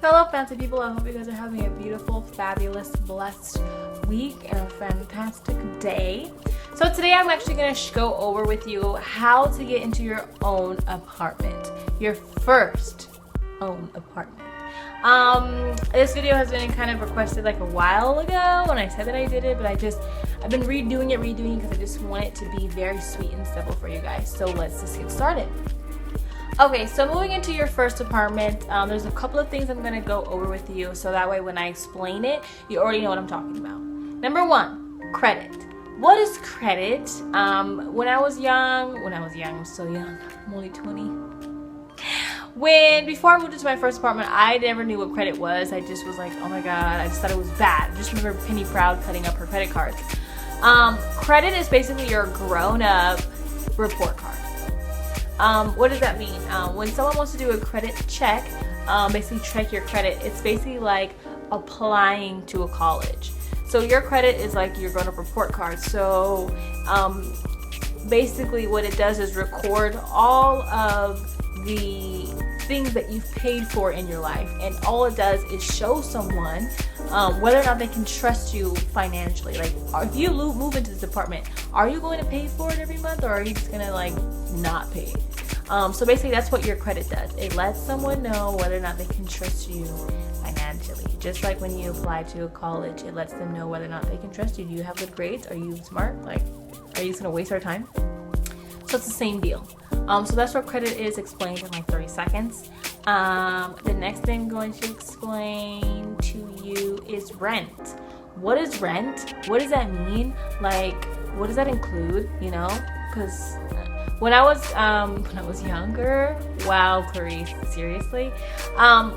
Hello fancy people, I hope you guys are having a beautiful, fabulous, blessed week and a fantastic day. So today I'm actually going to go over with you how to get into your own apartment, your first own apartment. This video has been kind of requested like a while ago when I said that I did it, but I've been redoing it because I just want it to be very sweet and simple for you guys. So let's just get started. Okay, so moving into your first apartment, there's a couple of things I'm going to go over with you so that way when I explain it, you already know what I'm talking about. Number one, credit. What is credit? When I was young, I'm so young, I'm only 20. Before I moved into my first apartment, I never knew what credit was. I just was like, oh my god, I just thought it was bad. I just remember Penny Proud cutting up her credit cards. Credit is basically your grown-up report card. What does that mean? When someone wants to do a credit check, basically check your credit, it's basically like applying to a college. So your credit is like your grown-up report card. So basically what it does is record all of the things that you've paid for in your life, and all it does is show someone whether or not they can trust you financially. Like, if you move into this apartment, are you going to pay for it every month, or are you just gonna like not pay? So basically that's what your credit does. It lets someone know whether or not they can trust you financially. Just like when you apply to a college, it lets them know whether or not they can trust you. Do you have good grades? Are you smart? Like, are you just gonna waste our time? So it's the same deal. So that's what credit is, explained in like 30 seconds. The next thing I'm going to explain to you is rent. What is rent? What does that mean? Like, what does that include? You know, because when I was younger, wow, Clarice, seriously.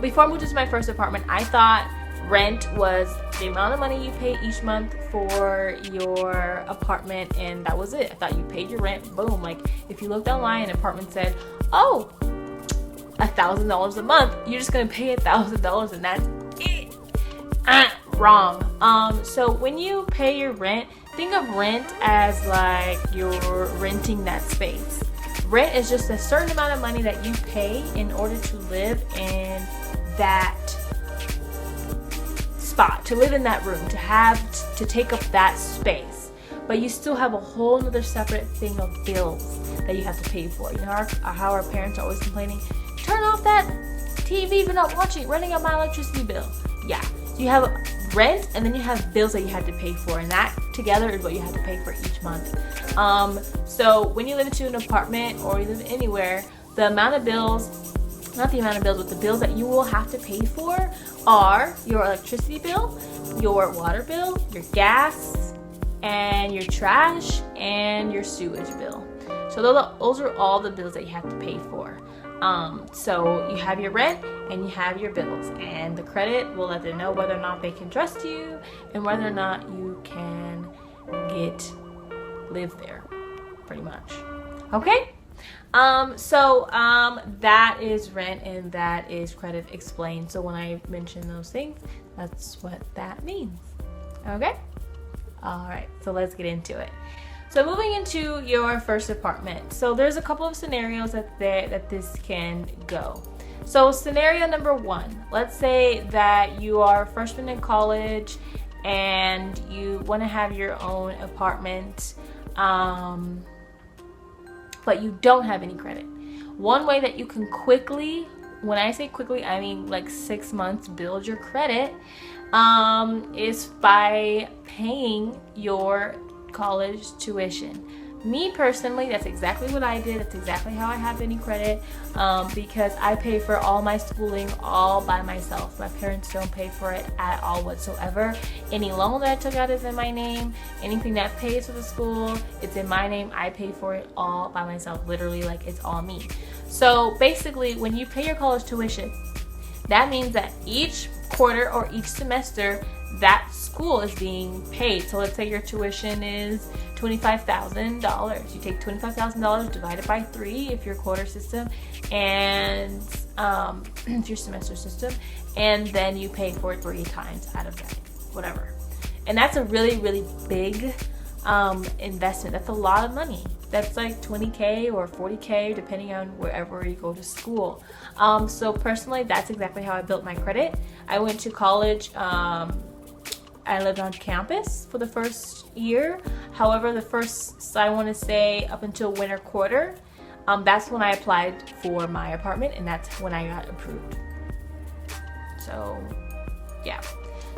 Before I moved into my first apartment, I thought rent was the amount of money you pay each month for your apartment, and that was it. I thought you paid your rent, boom. Like, if you looked online and an apartment said, oh, $1,000 a month, you're just gonna pay $1,000 and that's it. Wrong. So when you pay your rent, think of rent as like you're renting that space. Rent is just a certain amount of money that you pay in order to live in that spot, to live in that room, to take up that space. But you still have a whole other separate thing of bills that you have to pay for. You know how our parents are always complaining, turn off that TV, but not watching, running up my electricity bill. Yeah, so you have rent, and then you have bills that you have to pay for, and that together is what you have to pay for each month. So when you live into an apartment or you live anywhere, the amount of bills, not the amount of bills, but the bills that you will have to pay for are your electricity bill, your water bill, your gas, and your trash, and your sewage bill. So those are all the bills that you have to pay for. So you have your rent and you have your bills, and the credit will let them know whether or not they can trust you and whether or not you can live there, pretty much. Okay? That is rent and that is credit explained. So when I mention those things, that's what that means. Okay? Alright, so let's get into it. So moving into your first apartment. So there's a couple of scenarios that this can go. So scenario number one, let's say that you are a freshman in college and you want to have your own apartment, but you don't have any credit. One way that you can quickly, when I say quickly, I mean like 6 months, build your credit, is by paying your college tuition. Me personally, that's exactly what I did. That's exactly how I have any credit, because I pay for all my schooling all by myself. My parents don't pay for it at all whatsoever. Any loan that I took out is in my name. Anything that pays for the school, it's in my name. I pay for it all by myself, literally, like it's all me. So basically, when you pay your college tuition, that means that each quarter or each semester that school is being paid. So let's say your tuition is $25,000. You take $25,000 divided by 3 if your quarter system, and if your semester system, and then you pay for it 3 times out of that, whatever. And that's a really, really big investment. That's a lot of money. That's like 20K or 40K depending on wherever you go to school. So personally, that's exactly how I built my credit. I went to college. I lived on campus for the first year. However, the first, I want to say up until winter quarter, that's when I applied for my apartment, and that's when I got approved. So yeah.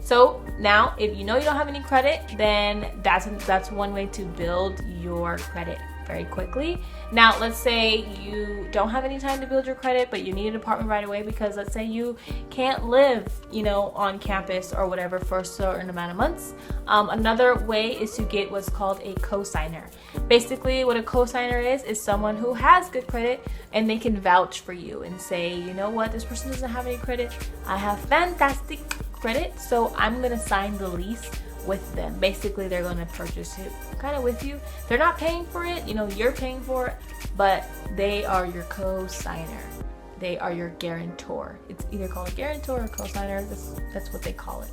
So now if you know you don't have any credit, then that's one way to build your credit very quickly. Now let's say you don't have any time to build your credit, but you need an apartment right away because let's say you can't live, on campus or whatever for a certain amount of months. Another way is to get what's called a cosigner. Basically what a cosigner is someone who has good credit and they can vouch for you and say, you know what, this person doesn't have any credit. I have fantastic credit, so I'm gonna sign the lease with them. Basically they're gonna purchase it kind of with you. They're not paying for it, you're paying for it, but they are your co-signer. They are your guarantor. It's either called a guarantor or co-signer. That's what they call it.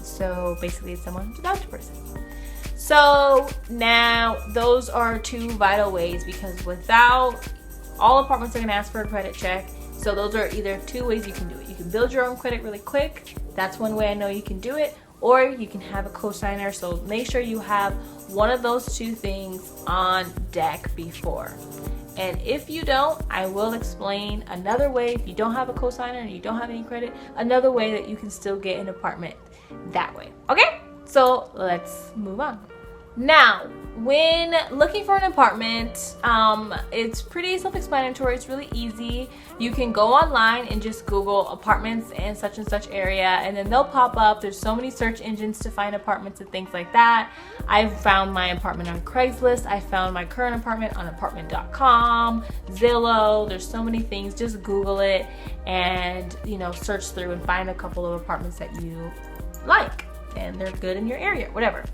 So basically it's someone to vouch for person. So now those are two vital ways, because without, all apartments are gonna ask for a credit check. So those are either two ways you can do it. You can build your own credit really quick. That's one way I know you can do it. Or you can have a cosigner. So make sure you have one of those two things on deck before. And if you don't, I will explain another way. If you don't have a cosigner and you don't have any credit, another way that you can still get an apartment that way. Okay, so let's move on. Now, when looking for an apartment, it's pretty self-explanatory. It's really easy. You can go online and just Google apartments in such and such area, and then they'll pop up. There's so many search engines to find apartments and things like that. I found my apartment on Craigslist. I found my current apartment on apartment.com, Zillow. There's so many things. Just Google it and, search through and find a couple of apartments that you like and they're good in your area, whatever.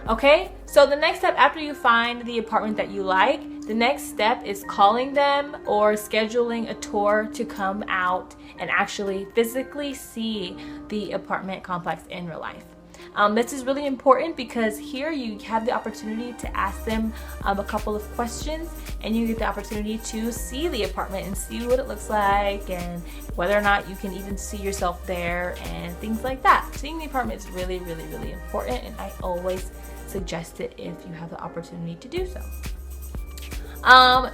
Okay, so the next step after you find the apartment that you like, the next step is calling them or scheduling a tour to come out and actually physically see the apartment complex in real life. This is really important because here you have the opportunity to ask them a couple of questions, and you get the opportunity to see the apartment and see what it looks like and whether or not you can even see yourself there and things like that. Seeing the apartment is really, really, really important, and I always suggest it if you have the opportunity to do so.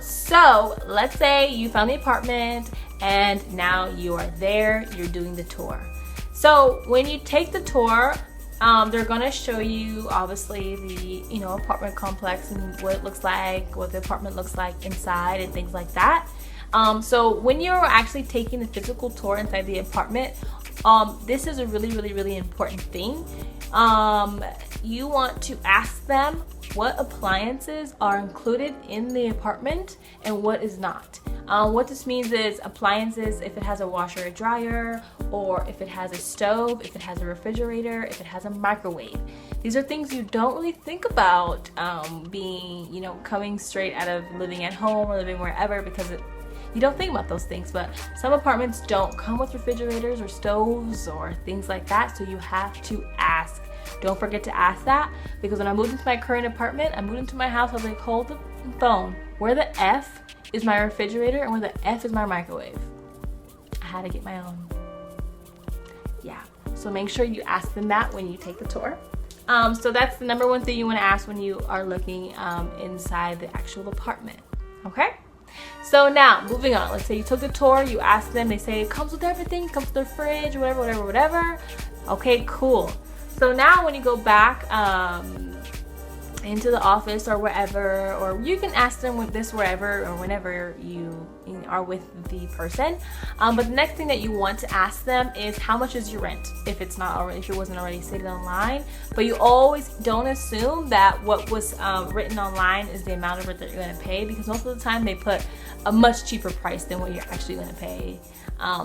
So let's say you found the apartment and now you are there, you're doing the tour. So when you take the tour, they're gonna show you obviously the apartment complex and what it looks like, what the apartment looks like inside and things like that. So when you're actually taking the physical tour inside the apartment, this is a really, really, really important thing. You want to ask them what appliances are included in the apartment and what is not. What this means is appliances, if it has a washer or dryer, or if it has a stove, if it has a refrigerator, if it has a microwave. These are things you don't really think about being, coming straight out of living at home or living wherever, because you don't think about those things. But some apartments don't come with refrigerators or stoves or things like that, so you have to ask. Don't forget to ask that, because when I moved into my current apartment, I moved into my house, I was like, hold the phone. Where the F is my refrigerator and where the F is my microwave? I had to get my own. Yeah, so make sure you ask them that when you take the tour. So that's the number one thing you want to ask when you are looking inside the actual apartment. Okay? So now, moving on. Let's say you took the tour, you ask them, they say it comes with everything, comes with the fridge, whatever. Okay, cool. So now when you go back into the office or wherever, or you can ask them with this wherever or whenever you are with the person. But the next thing that you want to ask them is how much is your rent, if it wasn't already stated online. But you always don't assume that what was written online is the amount of rent that you're going to pay, because most of the time they put a much cheaper price than what you're actually going to pay.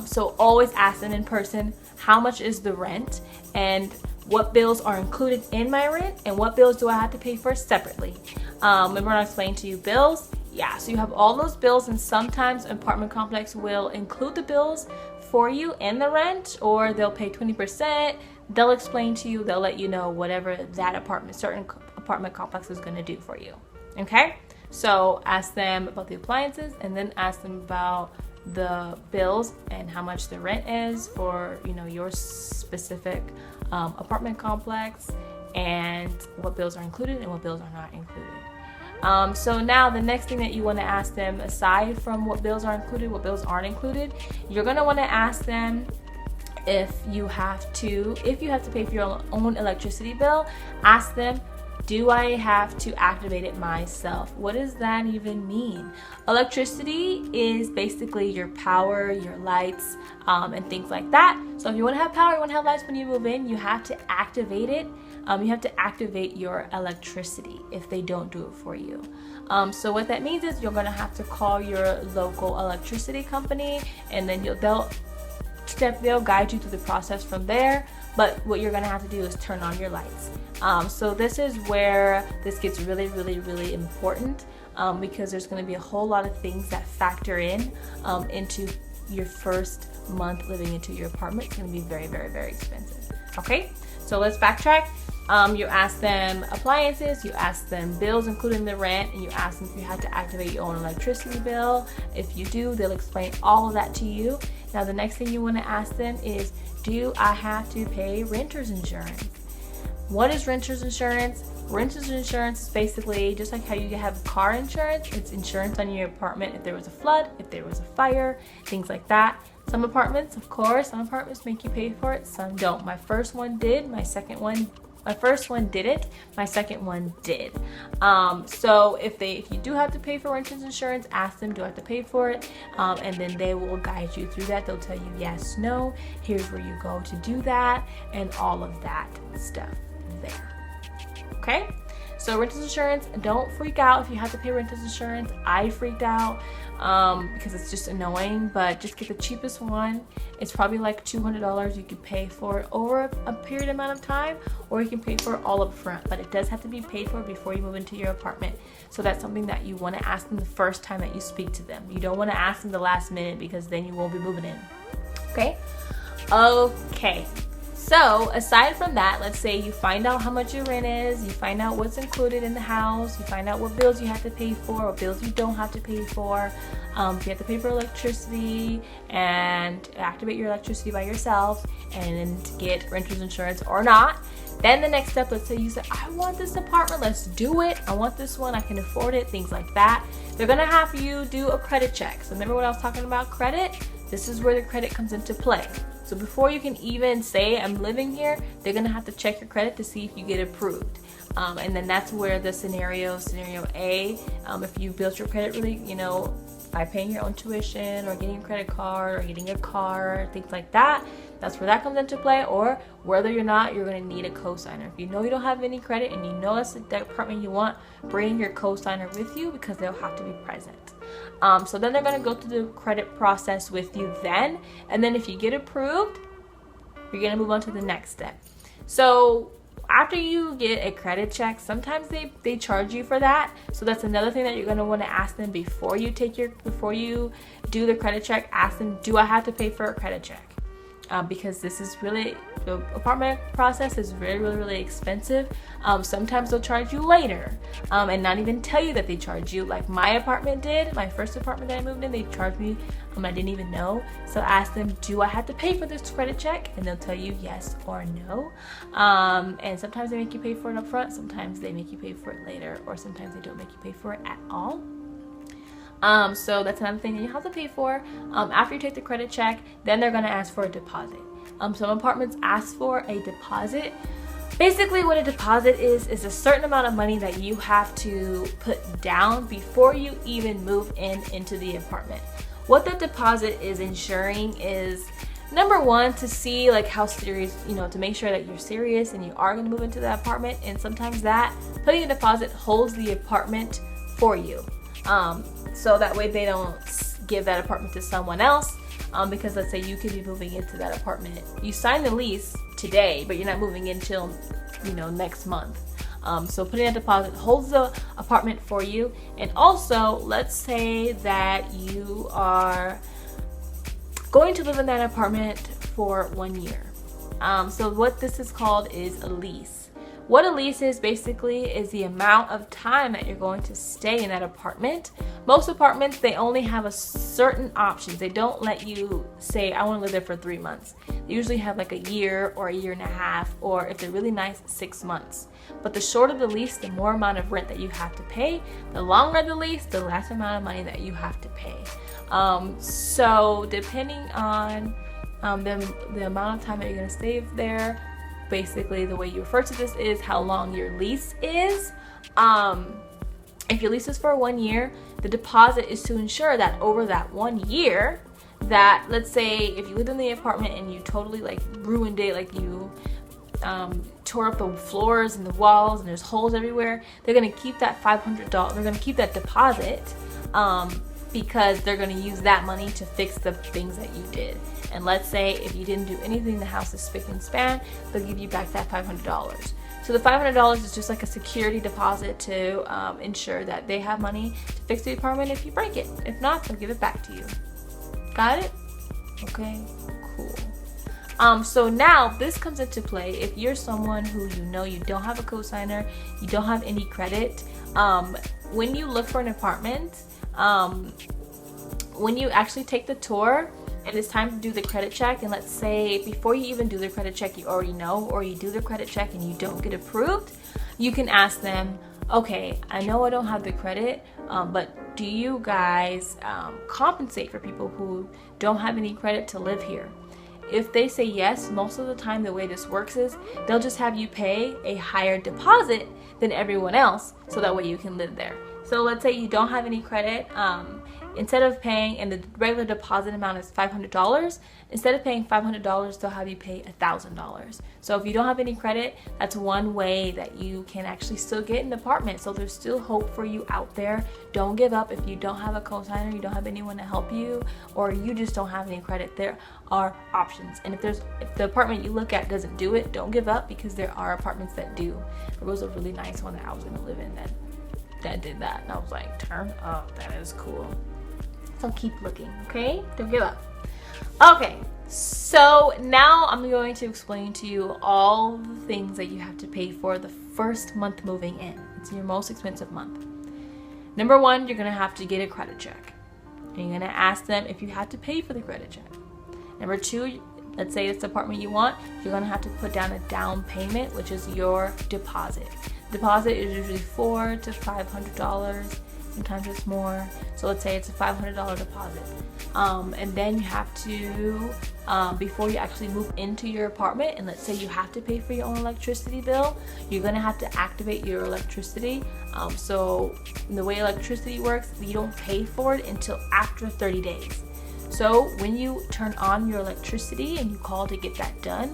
So always ask them in person, how much is the rent, and what bills are included in my rent, and what bills do I have to pay for separately. Remember when I explained to you bills? Yeah, so you have all those bills, and sometimes an apartment complex will include the bills for you in the rent, or they'll pay 20%. They'll explain to you, they'll let you know whatever that certain apartment complex is going to do for you. Okay? So ask them about the appliances, and then ask them about the bills and how much the rent is for, you know, your specific apartment complex, and what bills are included and what bills are not included. So now the next thing that you want to ask them, aside from what bills are included, what bills aren't included, you're going to want to ask them if you have to pay for your own electricity bill. Ask them, do I have to activate it myself? What does that even mean? Electricity is basically your power, your lights, and things like that. So if you want to have power, you want to have lights when you move in, you have to activate it. You have to activate your electricity if they don't do it for you. So what that means is you're going to have to call your local electricity company, and then they'll guide you through the process from there. But what you're going to have to do is turn on your lights. So this is where this gets really, really, really important, because there's going to be a whole lot of things that factor in into your first month living into your apartment. It's going to be very, very, very expensive. Okay, so let's backtrack. You ask them appliances, you ask them bills including the rent, and you ask them if you have to activate your own electricity bill. If you do, they'll explain all of that to you. Now the next thing you want to ask them is, do I have to pay renter's insurance? What is renter's insurance? Renter's insurance is basically just like how you have car insurance. It's insurance on your apartment if there was a flood, if there was a fire, things like that. Some apartments, of course, some apartments make you pay for it, some don't. My first one did, my first one didn't, my second one did. So if you do have to pay for renter's insurance, ask them, do I have to pay for it? And then they will guide you through that. They'll tell you yes, no, here's where you go to do that, and all of that stuff there. Okay, so renter's insurance, don't freak out if you have to pay renter's insurance. I freaked out because it's just annoying, but just get the cheapest one. It's probably like $200. You can pay for it over a period amount of time, or you can pay for it all up front, but it does have to be paid for before you move into your apartment. So that's something that you want to ask them the first time that you speak to them. You don't want to ask them the last minute, because then you won't be moving in. Okay, so aside from that, let's say you find out how much your rent is, you find out what's included in the house, you find out what bills you have to pay for, what bills you don't have to pay for. If you have to pay for electricity and activate your electricity by yourself and get renter's insurance or not, then the next step, let's say you say, I want this apartment, let's do it, I want this one, I can afford it, things like that. They're gonna have you do a credit check. So remember what I was talking about, credit? This is where the credit comes into play. So before you can even say I'm living here, they're gonna have to check your credit to see if you get approved. And then that's where the scenario A, if you built your credit really, by paying your own tuition or getting a credit card or getting a car, things like that, that's where that comes into play. Or whether you're not, you're gonna need a cosigner. If you know you don't have any credit and you know that's the apartment you want, bring your cosigner with you, because they'll have to be present. So then they're going to go through the credit process with you then, and then if you get approved, you're going to move on to the next step. So after you get a credit check, sometimes they charge you for that. So that's another thing that you're going to want to ask them before you do the credit check. Ask them, do I have to pay for a credit check? Because this is really, the apartment process is really, really, really expensive. Sometimes they'll charge you later and not even tell you that they charge you, like my apartment did. My first apartment that I moved in, they charged me, I didn't even know. So ask them, do I have to pay for this credit check? And they'll tell you yes or no. And sometimes they make you pay for it up front, sometimes they make you pay for it later, or sometimes they don't make you pay for it at all. So that's another thing that you have to pay for. After you take the credit check, then they're going to ask for a deposit. Some apartments ask for a deposit. Basically what a deposit is a certain amount of money that you have to put down before you even move into the apartment. What the deposit is ensuring is, number one, to see like how serious, to make sure that you're serious and you are going to move into that apartment. And sometimes that putting a deposit holds the apartment for you. So that way they don't give that apartment to someone else, because let's say you could be moving into that apartment. You sign the lease today, but you're not moving in till, next month. So putting a deposit holds the apartment for you. And also, let's say that you are going to live in that apartment for 1 year. So what this is called is a lease. What a lease is basically is the amount of time that you're going to stay in that apartment. Most apartments, they only have a certain options. They don't let you say, I want to live there for 3 months. They usually have like a year or a year and a half, or if they're really nice, 6 months. But the shorter the lease, the more amount of rent that you have to pay. The longer the lease, the less amount of money that you have to pay. So depending on the amount of time that you're going to stay there, basically the way you refer to this is how long your lease is. If your lease is for 1 year, the deposit is to ensure that over that 1 year, that let's say if you lived in the apartment and you totally like ruined it, like you tore up the floors and the walls and there's holes everywhere, they're going to keep that $500. They're going to keep that deposit because they're going to use that money to fix the things that you did. And let's say if you didn't do anything, the house is spick and span, they'll give you back that $500. So the $500 is just like a security deposit to ensure that they have money to fix the apartment if you break it. If not, they'll give it back to you. Got it? Okay, cool. So now this comes into play if you're someone who you don't have a cosigner, you don't have any credit. When you look for an apartment, when you actually take the tour, and it's time to do the credit check, and let's say before you even do the credit check, you already know, or you do the credit check and you don't get approved, you can ask them, okay, I know I don't have the credit, but do you guys compensate for people who don't have any credit to live here? If they say yes, most of the time the way this works is they'll just have you pay a higher deposit than everyone else, so that way you can live there. So let's say you don't have any credit, instead of paying, and the regular deposit amount is $500, instead of paying $500, they'll have you pay $1,000. So if you don't have any credit, that's one way that you can actually still get an apartment. So there's still hope for you out there. Don't give up if you don't have a cosigner, you don't have anyone to help you, or you just don't have any credit. There are options. And if the apartment you look at doesn't do it, don't give up, because there are apartments that do. There was a really nice one that I was going to live in that did that, and I was like, turn up, that is cool. So keep looking, okay? Don't give up. Okay, so now I'm going to explain to you all the things that you have to pay for the first month moving in. It's your most expensive month. Number one, you're gonna have to get a credit check. And you're gonna ask them if you have to pay for the credit check. Number two, let's say it's the apartment you want, you're gonna have to put down a down payment, which is your deposit. Deposit is usually $400 to $500. Sometimes it's more. So let's say it's a $500 deposit. And then you have to, before you actually move into your apartment, and let's say you have to pay for your own electricity bill, you're gonna have to activate your electricity. So the way electricity works, you don't pay for it until after 30 days. So when you turn on your electricity and you call to get that done,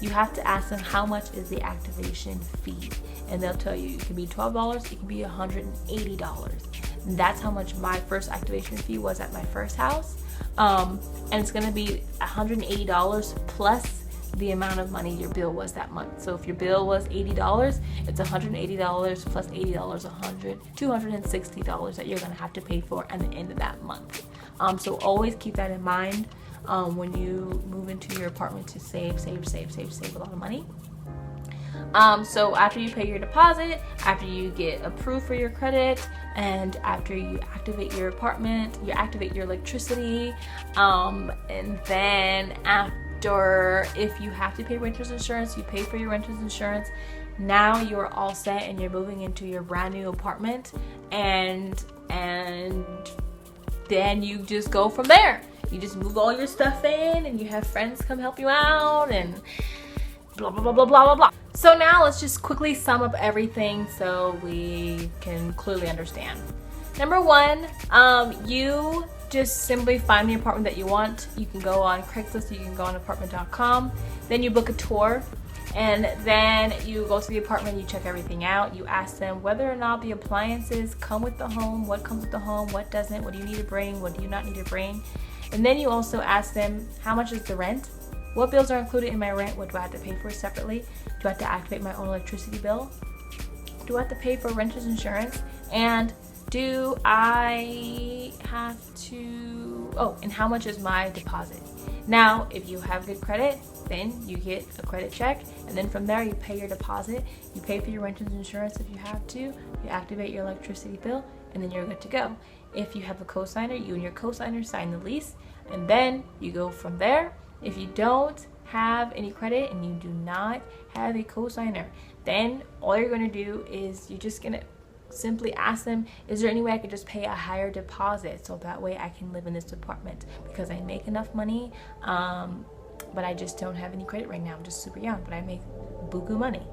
you have to ask them how much is the activation fee. And they'll tell you it can be $12, it can be $180. And that's how much my first activation fee was at my first house. And it's gonna be $180 plus the amount of money your bill was that month. So if your bill was $80, it's $180 plus $80, $260 that you're gonna have to pay for at the end of that month. So always keep that in mind when you move into your apartment, to save a lot of money. So after you pay your deposit, after you get approved for your credit, and after you activate your apartment, you activate your electricity, and then after, if you have to pay renter's insurance, you pay for your renter's insurance. Now you're all set and you're moving into your brand new apartment, and then you just go from there. You just move all your stuff in, and you have friends come help you out, and blah blah blah blah blah blah blah. So now let's just quickly sum up everything so we can clearly understand. Number one, you just simply find the apartment that you want. You can go on Craigslist, you can go on apartment.com, then you book a tour, and then you go to the apartment, you check everything out, you ask them whether or not the appliances come with the home, what comes with the home, what doesn't, what do you need to bring, what do you not need to bring. And then you also ask them, how much is the rent? What bills are included in my rent? What do I have to pay for separately? Do I have to activate my own electricity bill? Do I have to pay for renter's insurance? And do I have to, and how much is my deposit? Now, if you have good credit, then you get a credit check, and then from there you pay your deposit, you pay for your renter's insurance if you have to, you activate your electricity bill, and then you're good to go. If you have a co-signer, you and your co-signer sign the lease, and then you go from there. If you don't have any credit and you do not have a co-signer, then all you're going to do is you're just going to simply ask them, is there any way I could just pay a higher deposit so that way I can live in this apartment, because I make enough money, but I just don't have any credit right now. I'm just super young, but I make buku money.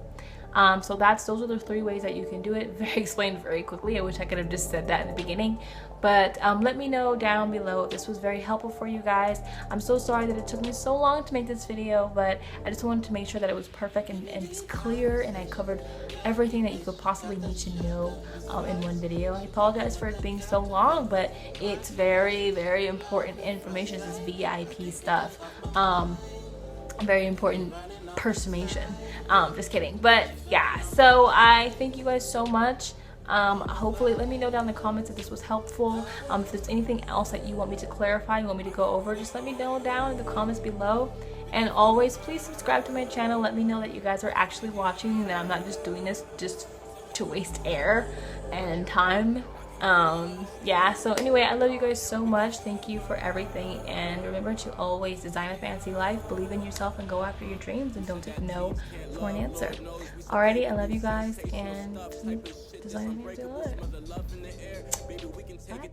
So those are the 3 ways that you can do it. Very explained very quickly. I wish I could have just said that in the beginning, but let me know down below if this was very helpful for you guys. I'm so sorry that it took me so long to make this video, but I just wanted to make sure that it was perfect and it's clear, and I covered everything that you could possibly need to know in one video. I apologize for it being so long, but it's very, very important information. This is VIP stuff. Very important information. Just kidding. But yeah, so I thank you guys so much. Hopefully let me know down in the comments if this was helpful. If there's anything else that you want me to clarify, you want me to go over, just let me know down in the comments below. And always, please subscribe to my channel. Let me know that you guys are actually watching and that I'm not just doing this just to waste air and time. Yeah, so anyway, I love you guys so much. Thank you for everything, and remember to always design a fancy life, believe in yourself, and go after your dreams, and don't take no for an answer. Alrighty, I love you guys, and keep designing a fancy life. Bye.